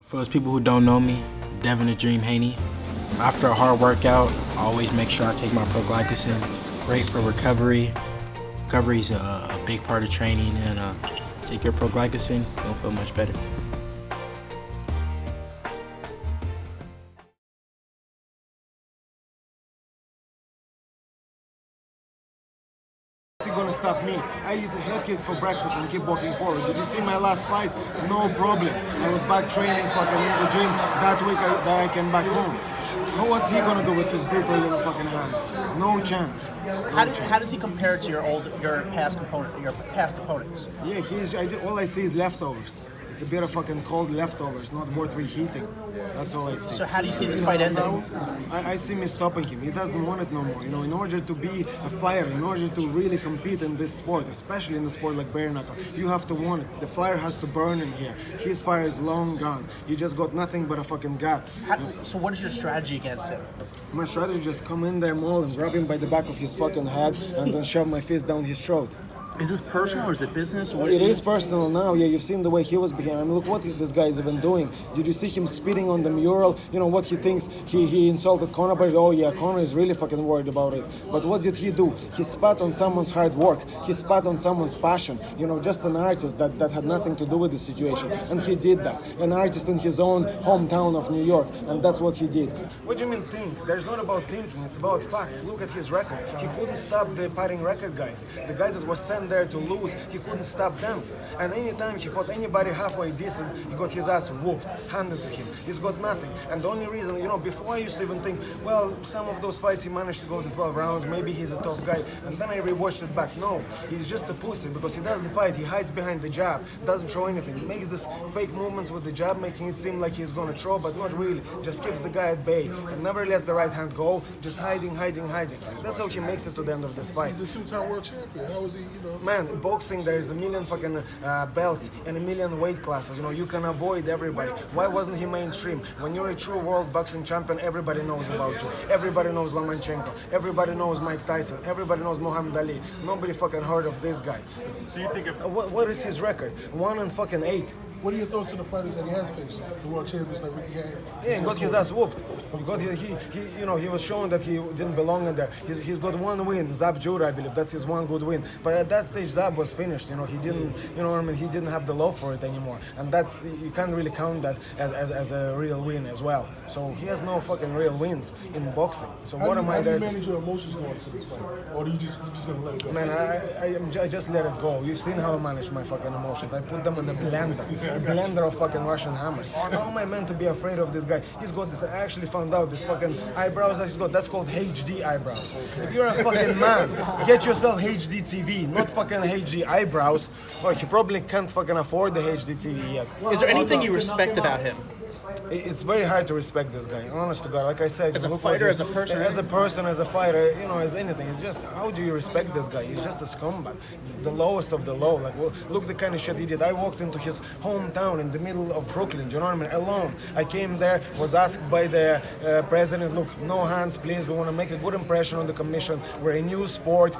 For those people who don't know me, Devin the Dream Haney. After a hard workout, I always make sure I take my pro-glycogen. Great for recovery. Recovery is a big part of training, and take your pro-glycogen, you'll feel much better. He gonna stop me? I eat head kicks for breakfast and keep walking forward. Did you see my last fight? No problem. I was back training fucking in the gym that week that I came back home. What's he gonna do with his brittle little fucking hands? No chance. How does he compare to your past opponents? Yeah, all I see is leftovers. It's a bit of fucking cold leftovers, not worth reheating. That's all I see. So how do you see this fight ending? I see me stopping him. He doesn't want it no more. You know, in order to be a fighter, in order to really compete in this sport, especially in the sport like bare knuckle, you have to want it. The fire has to burn in here. His fire is long gone. He just got nothing but a fucking gut. So what is your strategy against him? My strategy is just come in there, maul him, grab him by the back of his fucking head, and then shove my fist down his throat. Is this personal or is it business? Or it is personal now. Yeah, you've seen the way he was behaving. I mean, look what this guy is even doing. Did you see him spitting on the mural? You know what he thinks? He insulted Conor, but oh yeah, Conor is really fucking worried about it. But what did he do? He spat on someone's hard work. He spat on someone's passion. You know, just an artist that had nothing to do with the situation. And he did that. An artist in his own hometown of New York. And that's what he did. What do you mean think? There's not about thinking. It's about facts. Look at his record. He couldn't stop the fighting record guys. The guys that were sent there to lose, he couldn't stop them. And anytime he fought anybody halfway decent, he got his ass whooped, handed to him. He's got nothing. And the only reason, you know, before I used to even think, well, some of those fights he managed to go to 12 rounds, maybe he's a tough guy. And then I rewatched it back. No, he's just a pussy because he doesn't fight. He hides behind the jab, doesn't show anything. He makes this fake movements with the jab, making it seem like he's gonna throw, but not really. Just keeps the guy at bay and never lets the right hand go, just hiding. That's how he makes it to the end of this fight. He's a two-time world champion. How is he, you know? Man, boxing, there is a million fucking belts and a million weight classes. You know, you can avoid everybody. Why wasn't he mainstream? When you're a true world boxing champion, everybody knows about you. Everybody knows Lomachenko. Everybody knows Mike Tyson. Everybody knows Muhammad Ali. Nobody fucking heard of this guy. Do you think what is his record? 1-8. What are your thoughts on the fighters that he has faced? The world champions like Ricky Hatton? Yeah, he got his ass whooped. He was showing that he didn't belong in there. He's got one win, Zab Jura, I believe. That's his one good win. But at that stage, Zab was finished. You know, he didn't. You know what I mean? He didn't have the love for it anymore. And that's, you can't really count that as a real win as well. So he has no fucking real wins in boxing. So what am I there? How do you manage your emotions going into this fight, or do you just gonna let it go? Man, I just let it go. You've seen how I manage my fucking emotions. I put them in a blender of fucking Russian hammers. How am I meant to be afraid of this guy? He's got this. I actually found out this fucking eyebrows that he's got. That's called HD eyebrows. If you're a fucking man, get yourself HD TV, not fucking HD eyebrows. Well, he probably can't fucking afford the HD TV yet. Is there anything you respect about him? It's very hard to respect this guy, honest to God. Like I said, as a fighter, as a person, as a fighter, you know, as anything. It's just, how do you respect this guy? He's just a scumbag, the lowest of the low. Like, well, look the kind of shit he did. I walked into his hometown in the middle of Brooklyn, do you know what I mean? Alone. I came there, was asked by the president, look, no hands, please. We want to make a good impression on the commission. We're a new sport,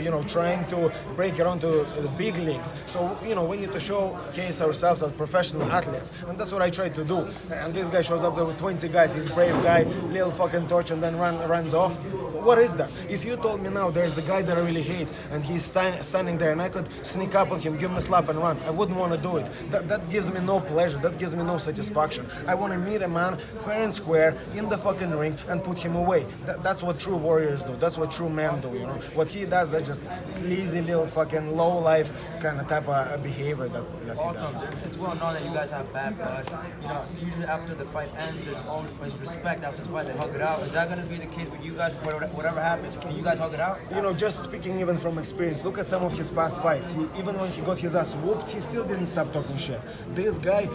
you know, trying to break it onto the big leagues. So, you know, we need to showcase ourselves as professional athletes, and that's what I tried to do. And this guy shows up there with 20 guys, he's a brave guy, little fucking torch, and then runs off. What is that? If you told me now there's a guy that I really hate and he's standing there and I could sneak up on him, give him a slap and run, I wouldn't want to do it. That gives me no pleasure, that gives me no satisfaction. I want to meet a man fair and square in the fucking ring and put him away. That's what true warriors do, that's what true men do, you know. What he does, that's just sleazy little fucking low life kind of type of behavior that he does. It's well known that you guys have bad blood. You know, usually after the fight ends, there's always respect after the fight. They hug it out. Is that going to be the case with you guys? Whatever happens, can you guys hug it out? You know, just speaking even from experience, look at some of his past fights. Even when he got his ass whooped, he still didn't stop talking shit. This guy,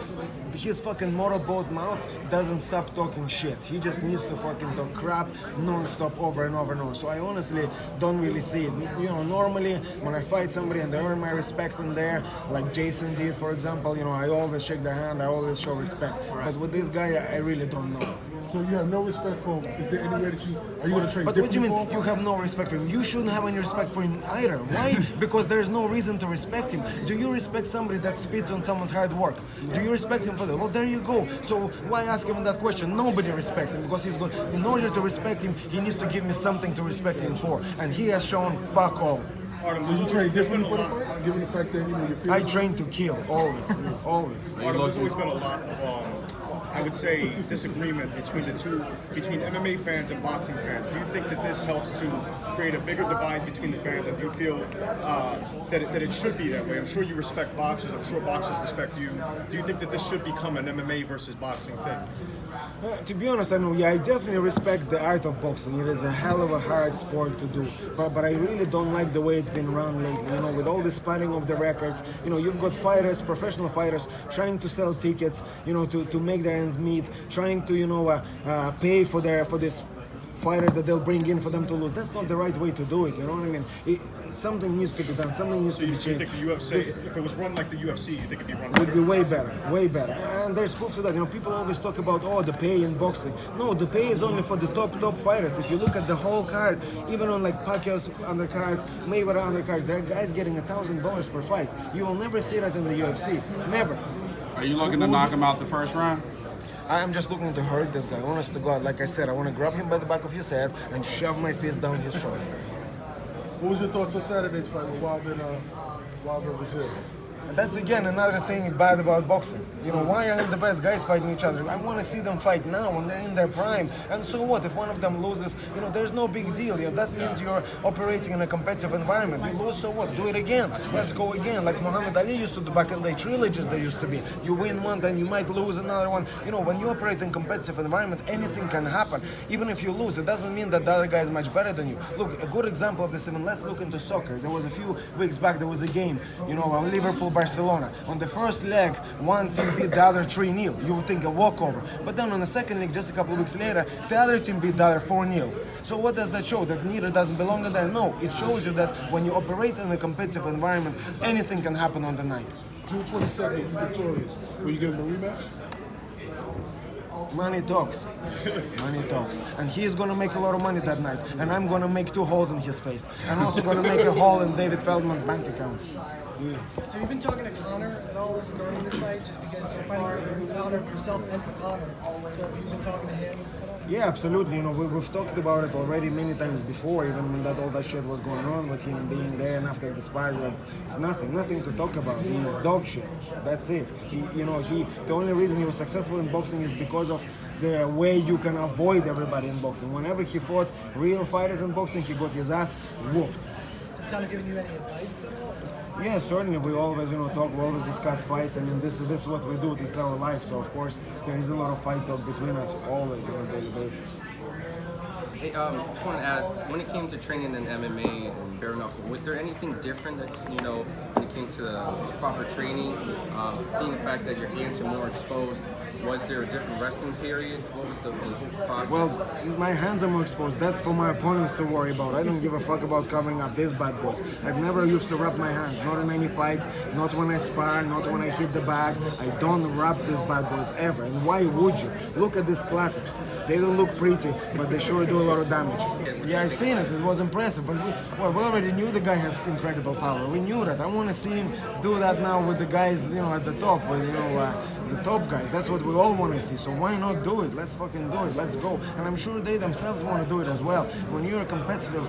his fucking motorboat mouth doesn't stop talking shit. He just needs to fucking talk crap non-stop over and over and over. So I honestly don't really see it. You know, normally when I fight somebody and they earn my respect in there, like Jason did, for example, you know, I always shake their hand, I always show respect. But with this guy, I really don't know. So you have no respect for him. Is there any way that are you going to train But what do you differently mean for you him? have no respect for him? You shouldn't have any respect for him either. Why? Because there's no reason to respect him. Do you respect somebody that spits on someone's hard work? Do you respect him for that? Well, there you go. So why ask him that question? Nobody respects him because he's good. In order to respect him, he needs to give me something to respect him for. And he has shown fuck all. Do you train differently for the fight, given the fact that you feel? I train to kill, always. Always. Artem, there's always been a lot of, I would say, disagreement between between MMA fans and boxing fans. Do you think that this helps to create a bigger divide between the fans, and do you feel that it should be that way? I'm sure you respect boxers. I'm sure boxers respect you. Do you think that this should become an MMA versus boxing thing? To be honest, I definitely respect the art of boxing. It is a hell of a hard sport to do. But I really don't like the way it's been run lately. With all the spanning of the records, you've got fighters, professional fighters, trying to sell tickets, to make their ends meet, trying to, pay for this fighters that they'll bring in for them to lose. That's not the right way to do it. You know what I mean? Something needs to be done. Something needs to be You changed. think the UFC, if it was run like the UFC, you think it'd be run Would be better? way better, way better. And there's proof to that. People always talk about the pay in boxing. No, the pay is only for the top fighters. If you look at the whole card, even on like Pacquiao's undercards, Mayweather undercards, there are guys getting $1,000 per fight. You will never see that in the UFC. Never. Are you looking to knock him out the first round? I'm just looking to hurt this guy. Honest to God, like I said, I want to grab him by the back of his head and shove my fist down his shoulder. What was your thoughts on Saturday's fight with Wilder was here? That's again another thing bad about boxing. Why aren't the best guys fighting each other? I want to see them fight now when they're in their prime. And so what? If one of them loses, there's no big deal. That means you're operating in a competitive environment. You lose, so what? Do it again. Let's go again. Like Muhammad Ali used to do back in the trilogies there used to be. You win one, then you might lose another one. When you operate in competitive environment, anything can happen. Even if you lose, it doesn't mean that the other guy is much better than you. Look, a good example of this, even let's look into soccer. There was a few weeks back, there was a game, Liverpool-Barcelona. On the first leg, one team beat the other 3-0. You would think a walkover. But then on the second leg, just a couple of weeks later, the other team beat the other 4-0. So what does that show? That neither doesn't belong in there? No, it shows you that when you operate in a competitive environment, anything can happen on the night. June 22nd, you're victorious. Will you give him a rematch? Money talks. Money talks. And he is going to make a lot of money that night. And I'm going to make 2 holes in his face. I'm also going to make a hole in David Feldman's bank account. Have you been talking to Conor at all during this fight? Just because you're fighting for Conor, for yourself, and for Conor. So have you been talking to him at all? Yeah, absolutely. We've talked about it already many times before, even when all that shit was going on with him being there and after the sparring. It's nothing to talk about. He's dog shit. That's it. The only reason he was successful in boxing is because of the way you can avoid everybody in boxing. Whenever he fought real fighters in boxing, he got his ass whooped. Has Conor given you any advice at all? Yeah, certainly. We always, talk. We always discuss fights. This is what we do. This is our life. So of course, there is a lot of fight talk between us always on a daily basis. Hey, just want to ask, when it came to training in MMA and bare knuckle, was there anything different that, when it came to proper training, seeing the fact that your hands are more exposed, was there a different resting period? What was the whole process? Well, my hands are more exposed. That's for my opponents to worry about. I don't give a fuck about covering up these bad boys. I've never used to rub my hands, not in any fights, not when I spar, not when I hit the bag. I don't rub these bad boys ever. And why would you? Look at these platters. They don't look pretty, but they sure do a lot of damage. Yeah, I seen it. It was impressive. But we already knew the guy has incredible power. We knew that. I want to see him do that now with the guys, at the top, with the top guys. That's what we all want to see. So why not do it? Let's fucking do it. Let's go. And I'm sure they themselves want to do it as well. When you're a competitive,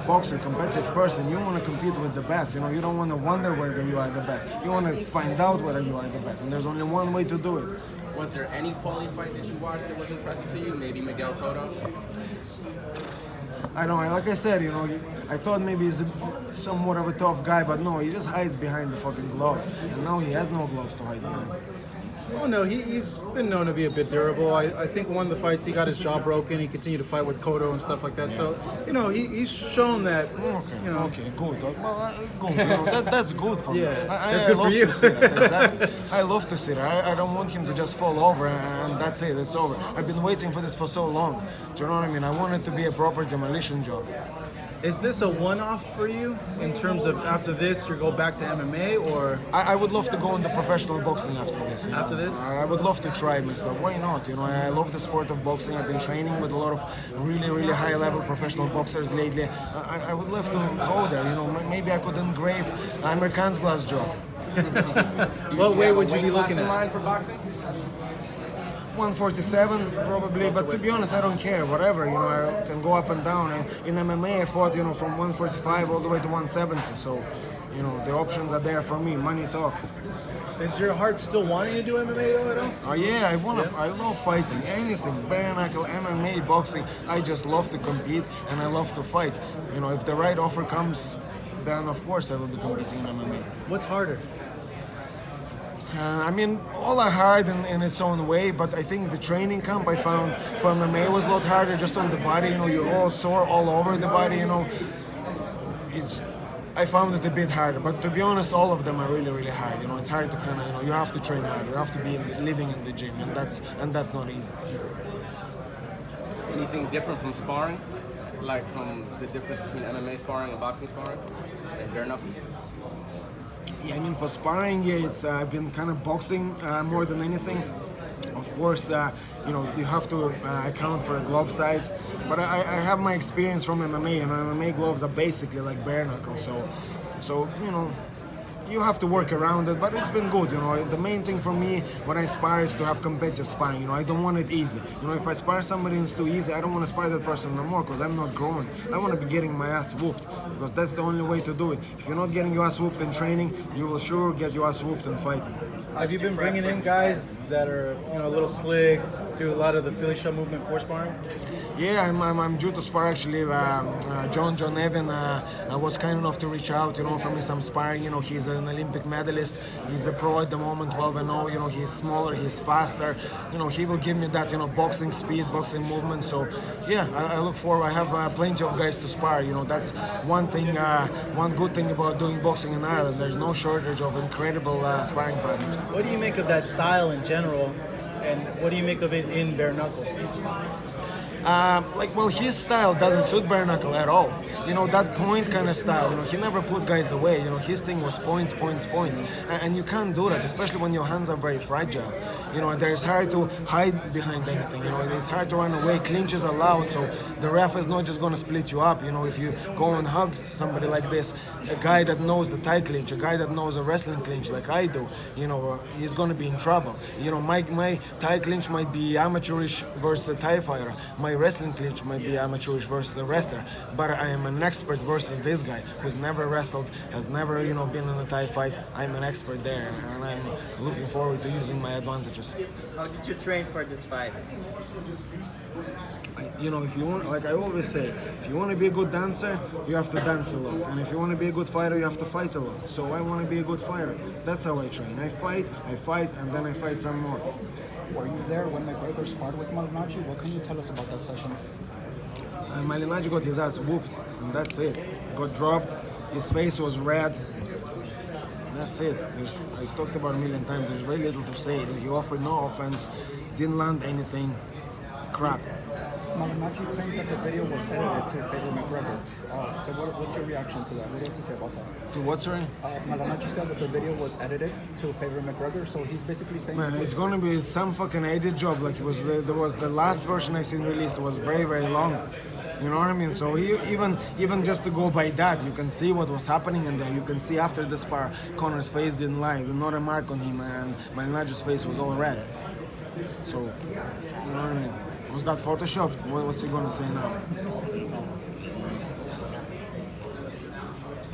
boxer, competitive person, you want to compete with the best. You don't want to wonder whether you are the best. You want to find out whether you are the best. And there's only one way to do it. Was there any Paulie fight that you watched that was impressive to you? Maybe Miguel Cotto? I don't know, like I said, I thought maybe he's somewhat of a tough guy, but no, he just hides behind the fucking gloves. And now he has no gloves to hide behind. Oh no, he's been known to be a bit durable. I think one of the fights he got his jaw broken. He continued to fight with Cotto and stuff like that. So he's shown that. Okay, good. Well, good. That's good for me. Yeah, I good love for you. to see that. Exactly. I love to see that. I don't want him to just fall over and that's it. It's over. I've been waiting for this for so long. Do you know what I mean? I want it to be a proper demolition job. Is this a one-off for you in terms of after this you go back to MMA or? I would love to go into professional boxing after this. You know? After this? I would love to try myself. Why not? You know, I love the sport of boxing. I've been training with a lot of really high-level professional boxers lately. I would love to go there. You know, maybe I could engrave American's glass job. What weight would you be looking at? Line for boxing? 147 probably, but to be honest, I don't care. Whatever, you know, I can go up and down. And in MMA, I fought, you know, from 145 all the way to 170. So, you know, the options are there for me. Money talks. Is your heart still wanting to do MMA though at all? Oh yeah, I love fighting. Anything, bare knuckle, MMA, boxing. I just love to compete and I love to fight. You know, if the right offer comes, then of course I will be competing in MMA. What's harder? I mean, all are hard in its own way, but I think the training camp I found for MMA was a lot harder just on the body. You know, you're all sore all over the body. You know, I found it a bit harder. But to be honest, all of them are really hard. You know, it's hard to kind of, you know, you have to train hard. You have to be living in the gym, and that's not easy. Anything different from sparring? Like from the difference between MMA sparring and boxing sparring? And bare knuckle? Yeah, I mean, for sparring, yeah, it's I've been kind of boxing more than anything. Of course, you know, you have to account for glove size, but I have my experience from MMA, and MMA gloves are basically like bare knuckle, so you know, you have to work around it, but it's been good, you know. The main thing for me when I spar is to have competitive sparring, you know. I don't want it easy. You know, if I spar somebody and it's too easy, I don't want to spar that person no more because I'm not growing. I want to be getting my ass whooped because that's the only way to do it. If you're not getting your ass whooped in training, you will sure get your ass whooped in fighting. Have you been bringing in guys that are, you know, a little slick, do a lot of the Philly shell movement for sparring? Yeah, I'm due to spar actually. John Evan was kind enough to reach out, you know, for me some sparring. You know, he's an Olympic medalist. He's a pro at the moment, 12-0. You know, he's smaller, he's faster. You know, he will give me that, you know, boxing speed, boxing movement. So, yeah, I look forward. I have plenty of guys to spar. You know, that's one thing, one good thing about doing boxing in Ireland. There's no shortage of incredible sparring partners. What do you make of that style in general, and what do you make of it in bare knuckle? Well, his style doesn't suit bare knuckle at all. You know, that point kind of style, you know, he never put guys away. You know, his thing was points. And you can't do that, especially when your hands are very fragile. You know, it's hard to hide behind anything. You know, it's hard to run away. Clinch is allowed, so the ref is not just going to split you up. You know, if you go and hug somebody like this, a guy that knows the Thai clinch, a guy that knows a wrestling clinch like I do, you know, he's going to be in trouble. You know, my Thai clinch might be amateurish versus a Thai fighter. My wrestling clinch might be amateurish versus a wrestler, but I am an expert versus this guy who's never wrestled, has never, you know, been in a Thai fight. I'm an expert there, and I'm looking forward to using my advantages. How did you train for this fight? You know, if you want, like I always say, if you want to be a good dancer, you have to dance a lot, and if you want to be a good fighter, you have to fight a lot. So I want to be a good fighter. That's how I train. I fight, and then I fight some more. Were you there when McGregor sparred with Malignaggi? What can you tell us about that session? Malignaggi got his ass whooped, and that's it. Got dropped, his face was red. That's it. I've talked about it a million times. There's very little to say. He offered no offense, didn't land anything. Crap. Malignaggi claims that the video was edited to favor McGregor. So what's your reaction to that? What do you have to say about that? To what, sorry? Malignaggi said that the video was edited to favor McGregor, so he's basically saying... Man, it's gonna be some fucking edit job. Like there was the last version I've seen released was very long. You know what I mean? So even just to go by that, you can see what was happening in there. You can see after the spar, Conor's face didn't lie. There's not a mark on him, and Malignaggi's face was all red. So, you know what I mean? Was that photoshopped? What's he gonna say now?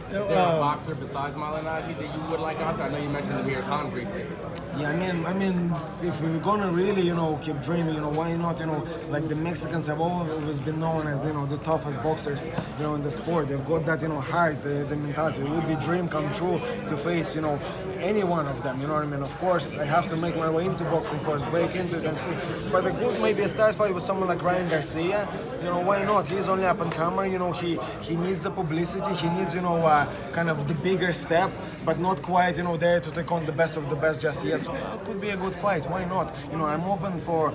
Is there a boxer besides Malignaggi that you would like out there? I know you mentioned Amir Khan briefly. Yeah, I mean, if we're gonna really, you know, keep dreaming, you know, why not, you know, like the Mexicans have always been known as, you know, the toughest boxers, you know, in the sport. They've got that, you know, heart, the mentality. It would be dream come true to face, you know, any one of them. You know what I mean? Of course, I have to make my way into boxing first, break into it and see. But a good maybe a start fight with someone like Ryan Garcia. You know, why not? He's only up and comer. You know, he needs the publicity. He needs, you know, kind of the bigger step, but not quite, you know, there to take on the best of the best just yet. So that could be a good fight. Why not? You know, I'm open for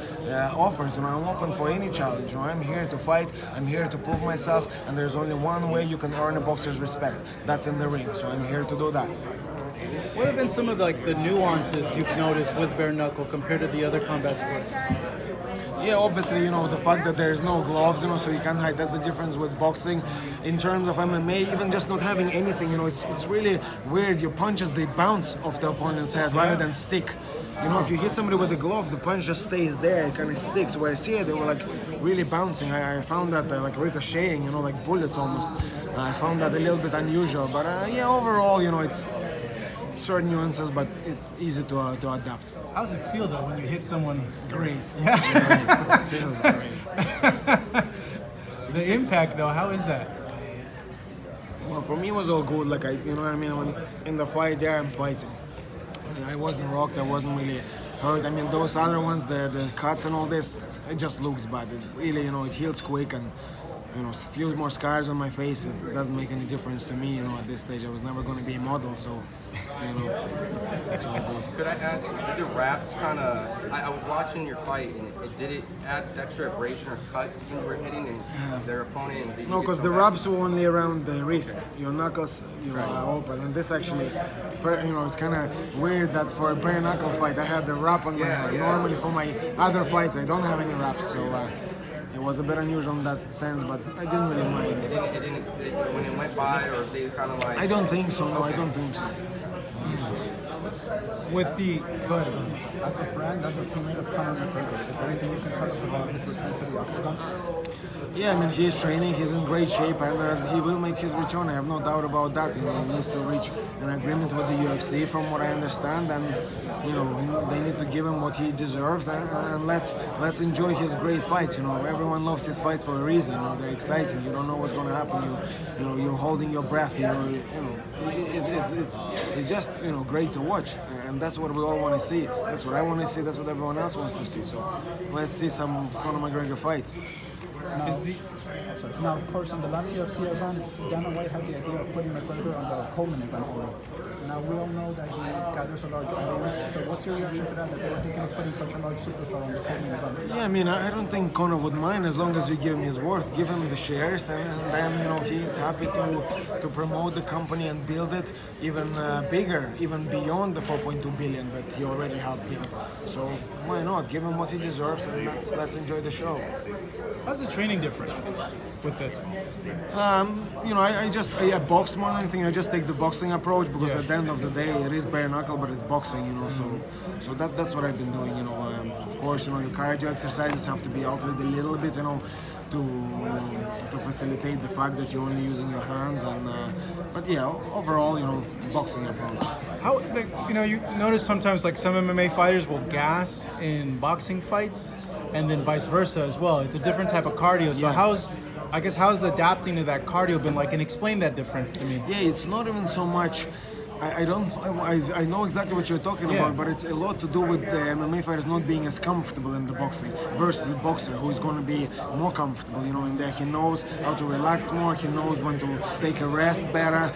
offers. You know, I'm open for any challenge. You know, I'm here to fight. I'm here to prove myself. And there's only one way you can earn a boxer's respect. That's in the ring. So I'm here to do that. What have been some of the nuances you've noticed with bare knuckle compared to the other combat sports? Yeah, obviously, you know, the fact that there's no gloves, you know, so you can't hide. That's the difference with boxing. In terms of MMA, even just not having anything, you know, it's really weird. Your punches, they bounce off the opponent's head rather than stick. You know, if you hit somebody with a glove, the punch just stays there, it kind of sticks. Whereas here, they were like really bouncing. I found that like ricocheting, you know, like bullets almost. I found that a little bit unusual. But yeah, overall, you know, it's certain nuances, but it's easy to adapt. How does it feel though when you hit someone? Great. Yeah. Great. It feels great. The impact though, how is that? Well, for me, it was all good. Like, you know what I mean? When in the fight there, I'm fighting. I wasn't rocked, I wasn't really hurt. I mean, those other ones, the cuts and all this, it just looks bad. It really, you know, it heals quick, and, you know, a few more scars on my face, it doesn't make any difference to me, you know, at this stage. I was never going to be a model, so, you know, it's all good. Could I ask, did the wraps kind of, I was watching your fight, and did it add extra abrasion or cuts when you were hitting their opponent? And no, because the wraps were only around the wrist. Your knuckles, you know, open. And this actually, you know, it's kind of weird that for a bare knuckle fight, I had the wrap on my hand. Normally for my other fights, I don't have any wraps, so it was a bit unusual in that sense, but I didn't really mind. When it went by, or they kind of like... I don't think so, no, I don't think so. With the... Go ahead. As a friend, as a teammate of Conor McGregor, is there anything you can tell us about his return to the octagon? Yeah, I mean, he's training, he's in great shape, and he will make his return. I have no doubt about that. You know, he needs to reach an agreement with the UFC, from what I understand, and, you know, they need to give him what he deserves, and let's enjoy his great fights. You know, everyone loves his fights for a reason. You know, they're exciting. You don't know what's going to happen. You know, you're holding your breath. You know, it's just, you know, great to watch, and that's what we all want to see. That's what I want to see. That's what everyone else wants to see. So let's see some Conor McGregor fights. Now, of course, in the last UFC event, Dana White had the idea of putting McGregor on the Coleman event only. Now, we all know that he gathers a large audience, so what's your reaction to that they were thinking of putting such a large superstar on the Coleman event? Yeah, I mean, I don't think Conor would mind as long as you give him his worth, give him the shares, and then, you know, he's happy to promote the company and build it even bigger, even beyond the 4.2 billion that he already helped build. So why not? Give him what he deserves, and let's enjoy the show. How's the training different with this? You know, I box more than anything. I just take the boxing approach because at the end of the day, it is bare knuckle, but it's boxing. You know, so that's what I've been doing. You know, of course, you know, your cardio exercises have to be altered a little bit. You know, to facilitate the fact that you're only using your hands. And but yeah, overall, you know, boxing approach. How, you know, you notice sometimes like some MMA fighters will gas in boxing fights, and then vice versa as well. It's a different type of cardio. So how's the adapting to that cardio been like? And explain that difference to me. Yeah, it's not even so much. I know exactly what you're talking about, but it's a lot to do with the MMA fighters not being as comfortable in the boxing versus a boxer who is going to be more comfortable, you know, in there. He knows how to relax more, he knows when to take a rest better.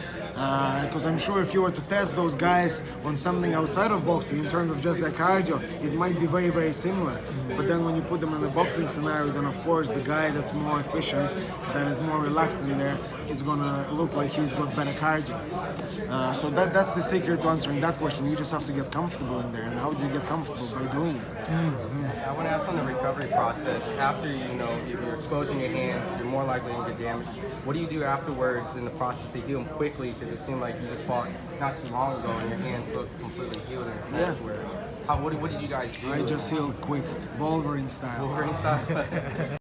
Because I'm sure if you were to test those guys on something outside of boxing in terms of just their cardio, it might be very, very similar. But then when you put them in a boxing scenario, then of course the guy that's more efficient, that is more relaxed in there, is going to look like he's got better cardio. So that's the secret to answering that question. You just have to get comfortable in there. And how do you get comfortable? By doing it. I want to ask on the recovery process. After, you know, if you're exposing your hands, you're more likely to get damaged. What do you do afterwards in the process to heal them quickly? Because it seemed like you just fought not too long ago and your hands look completely healed in a sense. What did you guys do? I just healed quick, Wolverine style. Wolverine style.